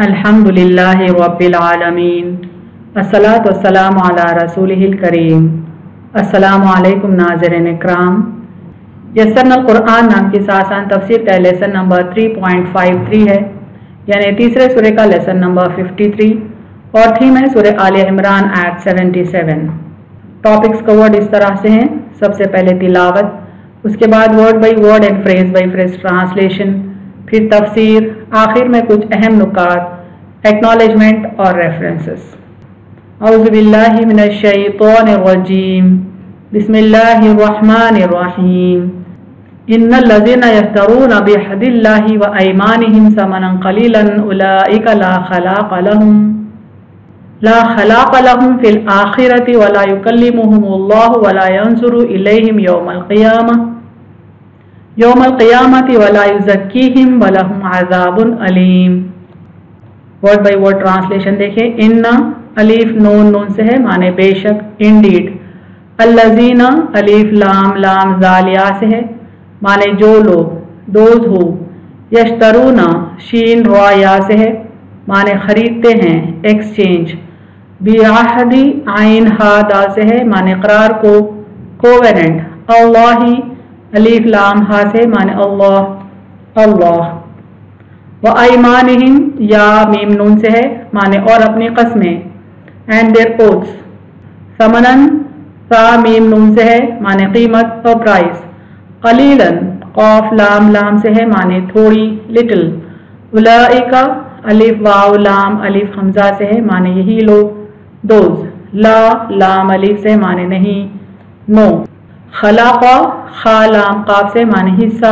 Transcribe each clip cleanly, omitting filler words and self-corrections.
अल्हम्दुलिल्लाहि रब्बिल आलमीन अस्सलातु वस्सलामु अला रसूलिहिल करीम। अस्सलामु अलैकुम नाज़रीन इकराम। यस्सरनल कुरआन नाम की आसान तफसीर का लेसन नंबर 3.53 है, यानी तीसरे सूरे का लेसन नंबर 53 और थीम है सूरे आले इमरान आयत 77। टॉपिक्स कवर्ड इस तरह से हैं। सबसे पहले तिलावत, उसके बाद word by word and phrase by phrase translation, फिर तफसीर, आखिर में कुछ अहम नुकात, एक्नॉलेजमेंट और रेफरेंसेस। औज़ु बिल्लाहि मिनश शैतानिर रजीम, बिस्मिल्लाहिर रहमानिर रहीम। इन्नल लज़ीना यश्तरूना बिअहदिल्लाहि व अयमानिहिम समनन क़लीलन उलाइका ला खलाक़ लहुम फिल आखिरति व ला युकल्लिमुहुमुल्लाहु व ला यंज़ुरु इलैहिम यौमल क़ियामति व ला युज़क्कीहिम व लहुम अज़ाबुन अलीम। वर्ड बाई वर्ड ट्रांसलेशन देखें। इन्ना अलीफ नून नून से है, माने बेशक, इंडीड। अल्लज़ीना अलीफ लाम लाम ज़ाल या से है, माने जो लोग, दोज हो। यश्तरूना शीन रा या से है, माने खरीदते हैं, एक्सचेंज। बिअहदी आइन हा दा से है, माने इकरार को, कोवेनेंट। अल्लाही अलीफ लाम हा से, माने अल्लाह अल्लाह। व अयमानिहिम या मीम नून से है, माने और अपनी कस्में। एंड देयर ओथ्स, समनन सा मीम नून से है, माने कीमत और प्राइस। कलीलन कौफ लाम लाम से है, माने थोड़ी, लिटिल। उलाइका अलिफ वाव लाम अलिफ हमजा से है, माने यही लोग, दोज। ला लाम अलिफ से, माने नहीं, नो। खलाक़ा खा लाम काफ से, माने हिस्सा,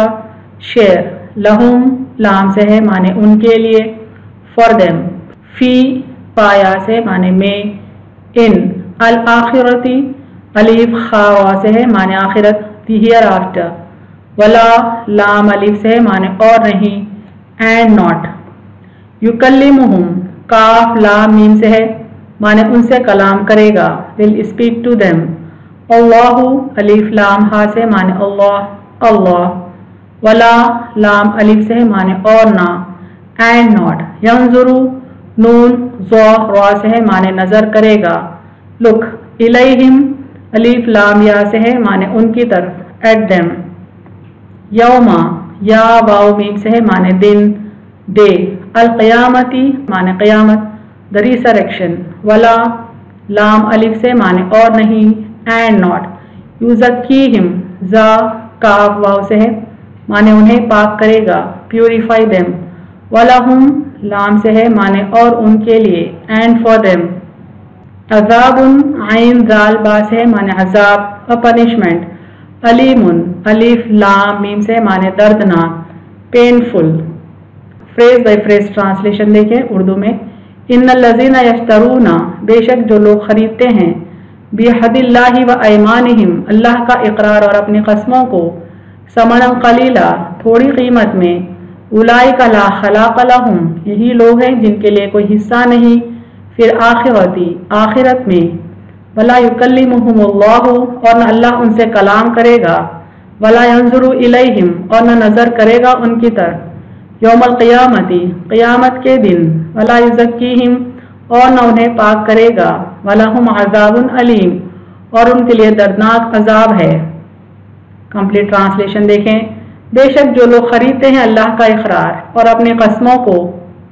शेयर। लहुम लाम से है, माने उनके लिए, फॉर देम। फी पाया से, माने में, इन। अल आखिरती अलीफ खा से है, माने आखिरत, द हियर आफ्टर। वला लाम अलीफ से है, माने और नहीं, एंड नॉट। युकल्लिमुहुम काफ लाम मीम से है, माने उनसे कलाम करेगा, विल स्पीक टू देम। अल्लाहु अलीफ लाम हा से, माने अल्लाह अल्लाह। वला लाम अलिफ से है, माने और ना, एंड नॉट। यंजुरु नून ज़ा रा से है, माने नजर करेगा, लुक। इलैहिम अलिफ लाम या से है, माने उनकी तरफ, एट देम। यौमा या वाव मीम से है, माने दिन, डे। अल क़ियामती माने क़यामत, द रिसरेक्शन। वला लाम अलिफ से, माने और नहीं, एंड नॉट। युज़क्कीहिम जा काफ वाव से है, माने उन्हें पाक करेगा, प्यूरिफाई देम। वलहुम लाम से है, माने और उनके लिए, एंड फॉर देम। अज़ाबुन आइन जाल बा से है, माने अजाब, अ पनिशमेंट। अलीमुन अलीफ लाम मीम से, माने दर्दनाक, painful. Phrase by phrase translation देखें उर्दू में। इन्नल लज़ीना यश्तरूना बेशक जो लोग खरीदते हैं, बिअहदिल्लाहि व अयमानिहिम अल्लाह का इकरार और अपनी कसमों को, समनन कलीला थोड़ी कीमत में, उलाइका ला खलाक़ लहुम यही लोग हैं जिनके लिए कोई हिस्सा नहीं, फिर आखिरती आखिरत में। वला युकल्लिमुहुमुल्लाहु और न अल्लाह उनसे कलाम करेगा, वला यंजुरु इलैहिम और न नजर करेगा उनकी तरफ, यौमल क़ियामती क़यामत के दिन। वला युज़क्कीहिम और न उन्हें पाक करेगा, वलहुम अज़ाबुन अलीम और उनके लिए दर्दनाक अजाब है। कंप्लीट ट्रांसलेशन देखें। बेशक जो लोग खरीदते हैं अल्लाह का इकरार और अपनी कस्मों को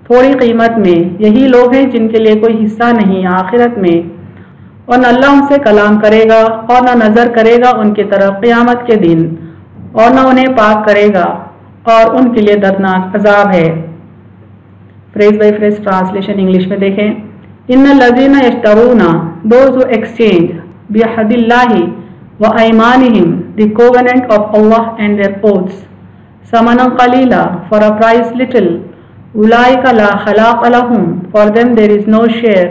थोड़ी कीमत में, यही लोग हैं जिनके लिए कोई हिस्सा नहीं आखिरत में, और न अल्लाह उनसे कलाम करेगा और न नजर करेगा उनकी तरफ क़यामत के दिन, और न उन्हें पाक करेगा और उनके लिए दर्दनाक अजाब है। Phrase by phrase translation English में देखें। इन्नल लज़ीना यश्तरूना दोज हु एक्सचेंज बिअहदिल्लाहि व अयमानिहिम the covenant of Allah and their oaths, समनन कलीला फॉर अ प्राइस लिटिल। उलाइका ला खलाक़ लहुम for them there is no share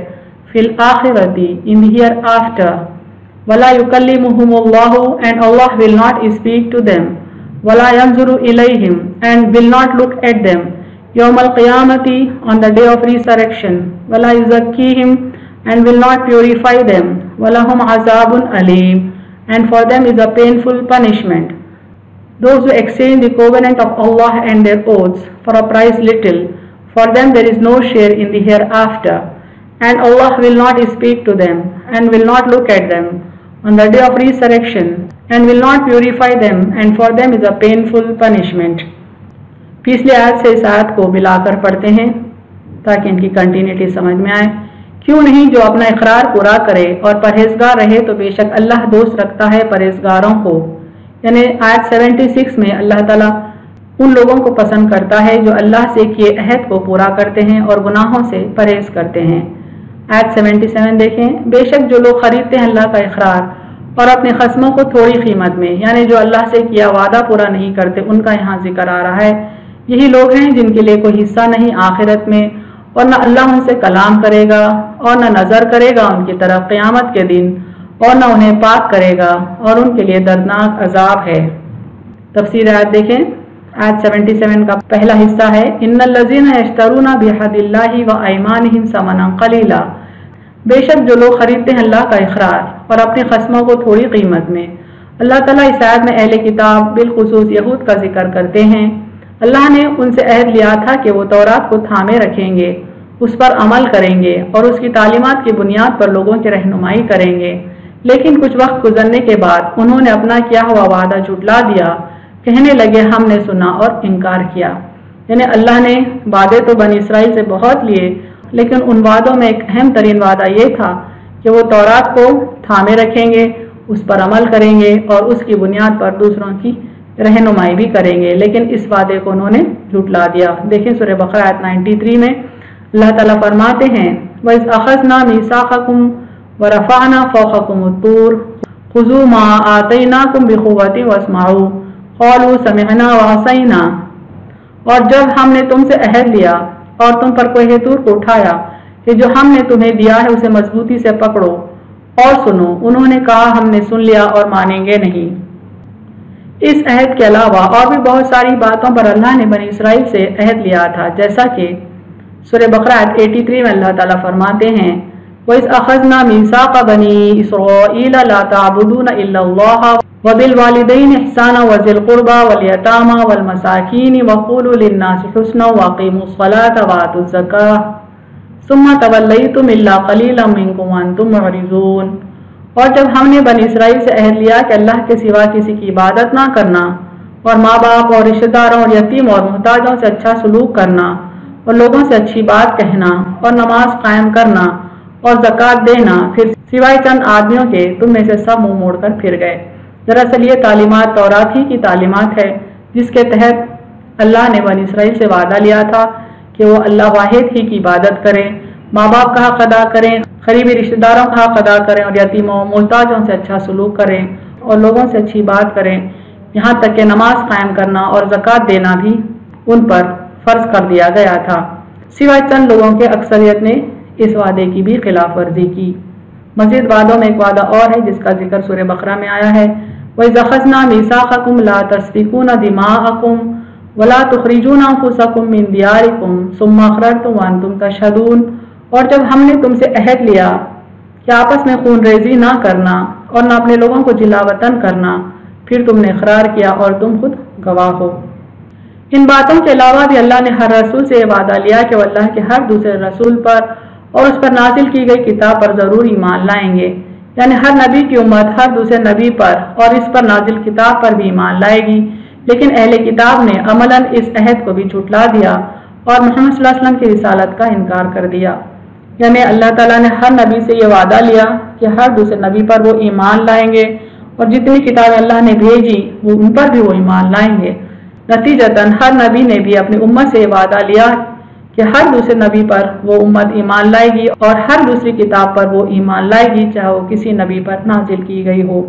फिल आखिरती इन द हियर आफ्टर। वला युकल्लिमुहुमुल्लाहु and Allah will not speak to them. वला यंजुरु इलैहिम and will not look at them. यौमल क़ियामती on the day of resurrection. वला युज़क्कीहिम and will not purify them. वलहुम अज़ाबुन Aleem and for them is a painful punishment. Those who exchange the covenant of Allah and their oaths for a price little, For them there is no share in the hereafter, and Allah will not speak to them, and will not look at them on the day of resurrection, and will not purify them, and for them is a painful punishment. पिछले आयत से इस आयत को मिलाकर पढ़ते हैं ताकि इनकी कंटिन्यूटी समझ में आए। क्यों नहीं, जो अपना इकरार पूरा करे और परहेजगार रहे तो बेशक अल्लाह दोस्त रखता है परहेजगारों को। यानी आयत 76 में अल्लाह ताला उन लोगों को पसंद करता है जो अल्लाह से किए अहद को पूरा करते हैं और गुनाहों से परहेज करते हैं। आयत 77 देखें, बेशक जो लोग खरीदते हैं अल्लाह का इकरार और अपने खस्मों को थोड़ी कीमत में, यानी जो अल्लाह से किया वादा पूरा नहीं करते, उनका यहाँ जिक्र आ रहा है। यही लोग हैं जिनके लिए कोई हिस्सा नहीं आखिरत में, और न अल्लाह उनसे कलाम करेगा और न नजर करेगा उनकी तरफ क़यामत के दिन, और न उन्हें पाक करेगा, और उनके लिए दर्दनाक अजाब है। तफसीर आयत देखें, आयत 77 का पहला हिस्सा है, इन्नल्लज़ीना यश्तरूना बिअहदिल्लाहि व अयमानिहिम समनन क़लीला। बेशक जो लोग खरीदते हैं अल्लाह का इकरार और अपनी खस्मों को थोड़ी कीमत में। अल्लाह ताला इस आयत में अहले किताब बिलखुसूस यहूद का जिक्र करते हैं। अल्लाह ने उनसे अहद लिया था कि वो तौरात को थामे रखेंगे, उस पर अमल करेंगे और उसकी तालीमात की बुनियाद पर लोगों की रहनुमाई करेंगे। लेकिन कुछ वक्त गुजरने के बाद उन्होंने अपना किया हुआ वादा झुटला दिया, कहने लगे हमने सुना और इनकार किया। यानी अल्लाह ने वादे तो बनी इसराइल से बहुत लिए, लेकिन उन वादों में एक अहम तरीन वादा ये था कि वो तौरात को थामे रखेंगे, उस पर अमल करेंगे और उसकी बुनियाद पर दूसरों की रहनुमाई भी करेंगे। लेकिन इस वादे को उन्होंने झुटला दिया। देखें सूरह बकरा आयत 93 में अल्लाह ताला फरमाते हैं, वइज़ अख़ज़ना मीसाक़कुम व रफ़अना फ़ौक़कुमुत-तूर ख़ुज़ू मा आतैनाकुम बिक़ुव्वतिन वस्मऊ क़ालू समिअना व असैना। और जब हमने तुमसे अहद लिया और तुम पर कोहे तूर को उठाया कि जो हमने तुम्हें दिया है उसे मजबूती से पकड़ो और सुनो, उन्होंने कहा हमने सुन लिया और मानेंगे नहीं। इस अहद के अलावा और भी बहुत सारी बातों पर अल्लाह ने बनी इसराइल से अहद लिया था, जैसा कि सूरह बकरा आयत 83 में अल्लाह ताला फरमाते हैं, वइज़ अख़ज़ना मीसाक़ बनी इसराईल ला ताबुदूना इल्लल्लाह व बिल वालिदैनि इहसाना व ज़िल क़ुरबा वल यतामा वल मसाकीन व क़ूलू लिन्नासि हुस्ना व अक़ीमुस्सलाता व आतुज़ ज़काह सुम्मा तवल्लैतुम इल्ला क़लीलन मिनकुम व अंतुम मुअरिज़ून। और जब हमने बनी इसराइल से अहद लिया कि अल्लाह के सिवा किसी की इबादत ना करना और माँ बाप और रिश्तेदारों और यतीम और मोहताजों से अच्छा सलूक करना और लोगों से अच्छी बात कहना और नमाज कायम करना और ज़कात देना, फिर सिवाय चंद आदमियों के तुम में से सब मुंह मोड़कर फिर गए। दरअसल ये तालीमात तौरात ही की तालीमात है, जिसके तहत अल्लाह ने बनी इसराइल से वादा लिया था कि वो अल्लाह वाहिद ही की इबादत करें, माँ बाप का हक अदा करें, करीबी रिश्तेदारों का हक अदा करें और यतीमों मोहताजों से अच्छा सलूक करें और लोगों से अच्छी बात करें, यहाँ तक कि नमाज कायम करना और ज़कात देना भी उन पर फ़र्ज कर दिया गया था। सिवाय चंद लोगों के अक्सरियत ने इस वादे की भी खिलाफ वर्जी की। मज़ीद वादों में एक वादा और है जिसका जिक्र सूरह बकरा में आया है, वइज़ अख़ज़ना मीसाक़कुम ला तस्फ़िकूना दिमाअकुम वला तुख़रिजूना अन्फुसकुम मिन दियारिकुम सुम्मा अक़ररतुम व अंतुम तशहदून। और जब हमने तुमसे अहद लिया कि आपस में खून रेजी ना करना और न अपने लोगों को जिलावतन करना, फिर तुमने इक़रार किया और तुम खुद गवाह हो। इन बातों के अलावा भी अल्लाह ने हर रसूल से वादा लिया कि वह अल्लाह के हर दूसरे रसूल पर और उस पर नाजिल की गई किताब पर ज़रूर ईमान लाएंगे। यानी हर नबी की उम्मत हर दूसरे नबी पर और इस पर नाजिल किताब पर भी ईमान लाएगी। लेकिन अहले किताब ने अमलन इस अहद को भी झुटला दिया और मोहम्मद सल्लल्लाहु अलैहि वसल्लम की रिसालत का इनकार कर दिया। यानी अल्लाह ताला ने हर नबी से ये वादा लिया कि हर दूसरे नबी पर वो ईमान लाएंगे और जितनी किताबें अल्लाह ने भेजी वो उन पर भी वो ईमान लाएंगे। नतीजतन हर नबी ने भी अपनी उम्मत से ये वादा लिया कि हर दूसरे नबी पर वो उम्मत ईमान लाएगी और हर दूसरी किताब पर वो ईमान लाएगी, चाहे वो किसी नबी पर नाजिल की गई हो।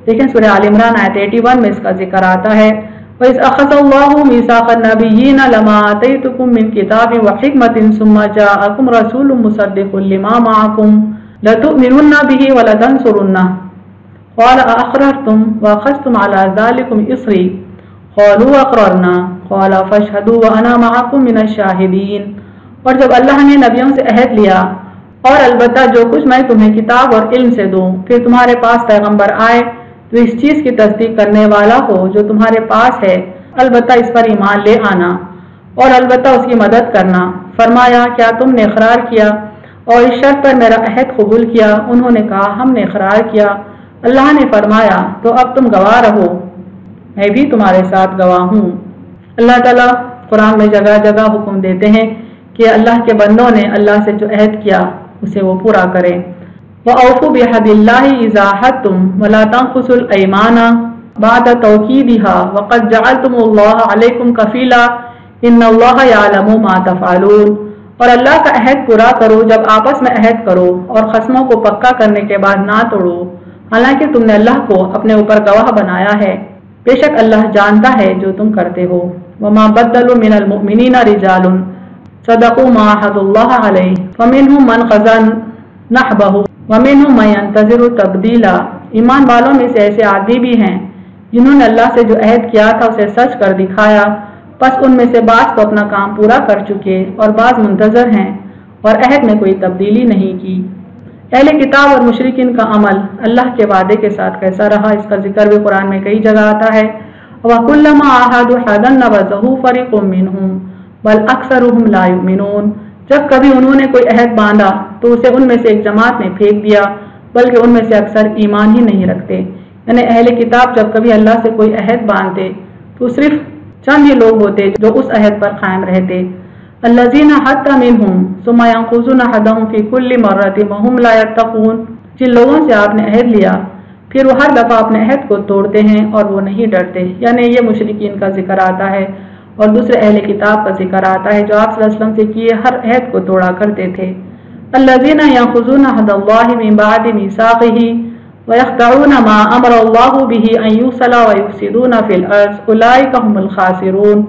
लेकिन सूरह आल इमरान आयत 81 में इसका जिक्र आता है, वइज़ अख़ज़ल्लाहु मीसाक़न नबिय्यीना लमा आतैतुकुम मिन किताबिन व हिकमतिन सुम्मा जाअकुम रसूलुम मुसद्दिक़ुन लिमा मअकुम लतु'मिनुन्ना बिही व लतंसुरुन्ना क़ाल अअक़ररतुम व अख़ज़्तुम अला ज़ालिकुम इस्री क़ालू अक़ररना क़ाल फ़शहदू व अना मअकुम मिनश शाहिदीन। और जब अल्लाह ने नबियों से अहद लिया और अलबत्ता जो कुछ मैं तुम्हें किताब और इल्म से दूँ, फिर तुम्हारे पास पैगम्बर आए तो इस चीज़ की तस्दीक करने वाला हो जो तुम्हारे पास है, अलबत्ता इस पर ईमान ले आना। اور البتہ اس کی مدد کرنا۔ فرمایا کیا تم نے اقرار کیا اور اس شرط پر میرا عہد قبول کیا؟ انہوں نے کہا ہم نے اقرار کیا۔ اللہ نے فرمایا تو اب تم گواہ رہو، میں بھی تمہارے ساتھ گواہ ہوں۔ اللہ تعالیٰ قرآن میں جگہ جگہ حکم دیتے ہیں کہ اللہ کے بندوں نے اللہ سے جو عہد کیا اسے وہ پورا کریں۔ وَأَوْفُوا بِعَهْدِ اللَّهِ إِذَا عَاهَدتُّمْ وَلَا تَنقُضُوا الْأَيْمَانَ بَعْدَ تَوْكِيدِهَا وَقَدْ جَعَلْتُمُ اللَّهَ عَلَيْكُمْ كَفِيلًا إِنَّ اللَّهَ يَعْلَمُ مَا تَفْعَلُونَ۔ اور اللہ کا عہد پورا کرو جب آپس میں عہد کرو، اور قسموں کو پکا کرنے کے بعد نہ توڑو، حالانکہ تم نے اللہ کو اپنے اوپر گواہ بنایا ہے، بے شک اللہ جانتا ہے جو تم کرتے ہو۔ وَمَا بَدَّلُوا مِنَ الْمُؤْمِنِينَ رِجَالٌ صَدَقُوا مَا عَاهَدُوا اللَّهَ عَلَيْهِ فَمِنْهُم مَّنْ قَضَى نَحْبَهُ وَمِنْهُم مَّن يَنتَظِرُ تَبْدِيلًا۔ ایمان والوں میں سے ایسے آدمی بھی ہیں جنہوں نے اللہ سے جو عہد کیا تھا اسے سچ کر دکھایا، پس ان میں سے بعض تو اپنا کام پورا کر چکے اور بعض منتظر ہیں، اور عہد میں کوئی تبدیلی نہیں کی۔ اہل کتاب اور مشرکین کا عمل اللہ کے وعدے کے ساتھ کیسا رہا، اس کا ذکر بھی قرآن میں کئی جگہ آتا ہے۔ وَكُلَّمَا عَاهَدُوا عَهْدًا نَبَذَهُ فَرِيقٌ مِّنْهُمْ بَلْ أَكْثَرُهُمْ لَا يُؤْمِنُونَ۔ جب کبھی انہوں نے کوئی عہد باندھا تو اسے ان میں سے ایک جماعت نے پھینک دیا، بلکہ ان میں سے اکثر ایمان ہی نہیں رکھتے۔ یعنی اہل کتاب جب کبھی اللہ سے کوئی عہد باندھتے تو صرف چند ہی لوگ ہوتے جو اس عہد پر قائم رہتے۔ الذین حَدَّ مِنْهُمْ ثُمَّ يَنقُضُونَ عَهْدَهُمْ فِي كُلِّ مَرَّةٍ وَهُمْ لَا يَتَّقُونَ۔ جن لوگوں سے آپ نے عہد لیا پھر وہ ہر دفعہ اپنے عہد کو توڑتے ہیں اور وہ نہیں ڈرتے، یعنی یہ مشرکین کا ذکر آتا ہے، اور دوسرے اہل کتاب کا ذکر آتا ہے جو آپ صلی اللہ علیہ وسلم سے کیے ہر عہد کو توڑا کرتے تھے۔ الذین ينقضون عہد اللہ من بعد میثاقہ وَيَخْدَعُونَ مَا أَمَرَ اللَّهُ بِهِ أَن يُوصَلَ وَيُفْسِدُونَ فِي الْأَرْضِ أُولَٰئِكَ هُمُ الْخَاسِرُونَ۔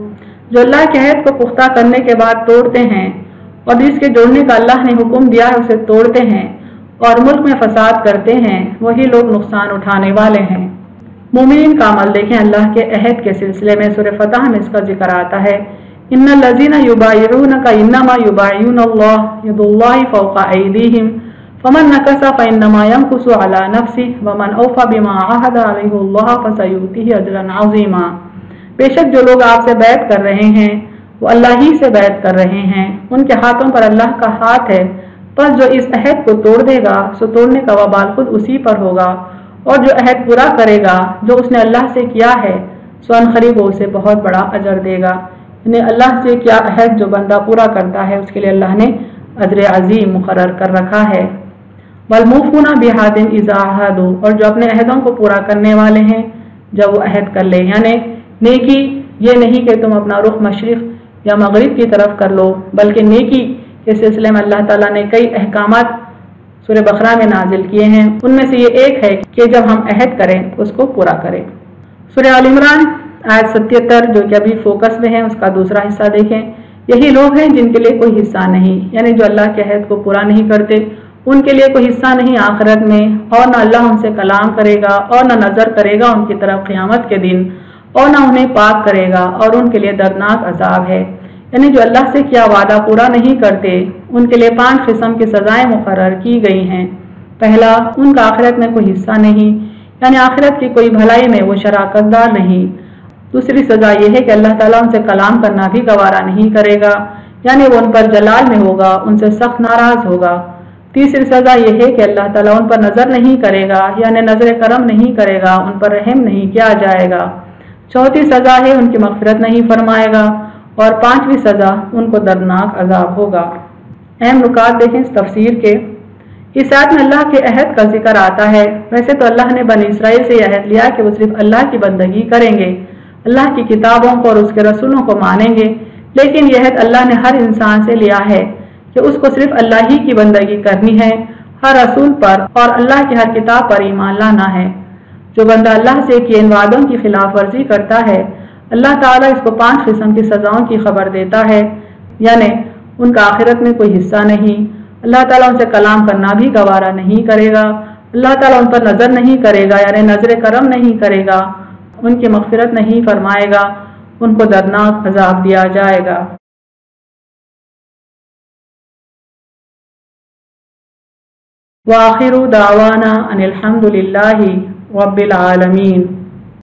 جو اللہ کے عہد کو پختہ کرنے کے بعد توڑتے ہیں اور جس کے جوڑنے کا اللہ نے حکم دیا ہے اسے توڑتے ہیں اور ملک میں فساد کرتے ہیں، وہی لوگ نقصان اٹھانے والے ہیں۔ مومنین کا عمل دیکھیں اللہ کے عہد کے سلسلے میں سورہ فتح میں اس کا ذکر آتا ہے، ان الذین یبایعونک انما یبایعون اللہ ید اللہ فوق ایدیہم فمن نکث فانما ینکث علی نفسہ ومن اوفی بما عاہد علیہ اللہ فسیؤتیہ اجرا عظیما۔ بے شک جو لوگ آپ سے بیعت کر رہے ہیں وہ اللہ ہی سے بیعت کر رہے ہیں، ان کے ہاتھوں پر اللہ کا ہاتھ ہے، پس جو اس عہد کو توڑ دے گا سو توڑنے کا وبال خود اسی پر ہوگا، اور جو عہد پورا کرے گا جو اس نے اللہ سے کیا ہے سو ان قریب وہ اسے بہت بڑا اجر دے گا۔ یعنی اللہ سے کیا عہد جو بندہ پورا کرتا ہے اس کے لیے اللہ نے اجر عظیم مقرر کر رکھا ہے۔ وَالْمُوفُونَ بِعَهْدٍ إِذَا عَاهَدُوا، اور جو اپنے عہدوں کو پورا کرنے والے ہیں جب وہ عہد کر لیں۔ یعنی نیکی یہ نہیں کہ تم اپنا رخ مشرق یا مغرب کی طرف کر لو، بلکہ نیکی کے سلسلے میں اللہ تعالیٰ نے کئی احکامات سورہ بقرہ میں نازل کیے ہیں، ان میں سے یہ ایک ہے کہ جب ہم عہد کریں اس کو پورا کریں۔ سورہ آل عمران آیت 77 جو کہ ابھی فوکس میں ہے اس کا دوسرا حصہ دیکھیں، یہی لوگ ہیں جن کے لیے کوئی حصہ نہیں، یعنی جو اللہ کے عہد کو پورا نہیں کرتے ان کے لیے کوئی حصہ نہیں آخرت میں، اور نہ اللہ ان سے کلام کرے گا اور نہ نظر کرے گا ان کی طرف قیامت کے دن، اور نہ انہیں پاک کرے گا، اور ان کے لیے دردناک عذاب ہے۔ یعنی جو اللہ سے کیا وعدہ پورا نہیں کرتے ان کے لیے 5 قسم کی سزائیں مقرر کی گئی ہیں۔ پہلا، ان کا آخرت میں کوئی حصہ نہیں، یعنی آخرت کی کوئی بھلائی میں وہ شراکت دار نہیں۔ دوسری سزا یہ ہے کہ اللہ تعالیٰ ان سے کلام کرنا بھی گوارا نہیں کرے گا، یعنی وہ ان پر جلال میں ہوگا، ان سے سخت ناراض ہوگا۔ تیسری سزا یہ ہے کہ اللہ تعالیٰ ان پر نظر نہیں کرے گا، یعنی نظر کرم نہیں کرے گا، ان پر رحم نہیں کیا جائے گا۔ چوتھی سزا ہے ان کی مغفرت نہیں فرمائے گا، اور 5ویں سزا ان کو دردناک عذاب ہوگا۔ اہم نکات دیکھیں اس تفسیر کے۔ اس آیت میں اللہ کے عہد کا ذکر آتا ہے۔ ویسے تو اللہ نے بنی اسرائیل سے یہ عہد لیا کہ وہ صرف اللہ کی بندگی کریں گے، اللہ کی کتابوں کو اور اس کے رسولوں کو مانیں گے، لیکن یہ عہد اللہ نے ہر انسان سے لیا ہے کہ اس کو صرف اللہ ہی کی بندگی کرنی ہے، ہر رسول پر اور اللہ کی ہر کتاب پر ایمان لانا ہے۔ جو بندہ اللہ سے کیے ان وعدوں کی خلاف ورزی کرتا ہے اللہ تعالیٰ اس کو 5 قسم کی سزاؤں کی خبر دیتا ہے، یعنی ان کا آخرت میں کوئی حصہ نہیں، اللہ تعالیٰ ان سے کلام کرنا بھی گوارا نہیں کرے گا، اللہ تعالیٰ ان پر نظر نہیں کرے گا یعنی نظر کرم نہیں کرے گا، ان کی مغفرت نہیں فرمائے گا، ان کو دردناک عذاب دیا جائے گا۔ وآخر دعوانا ان الحمد للہ رب العالمین۔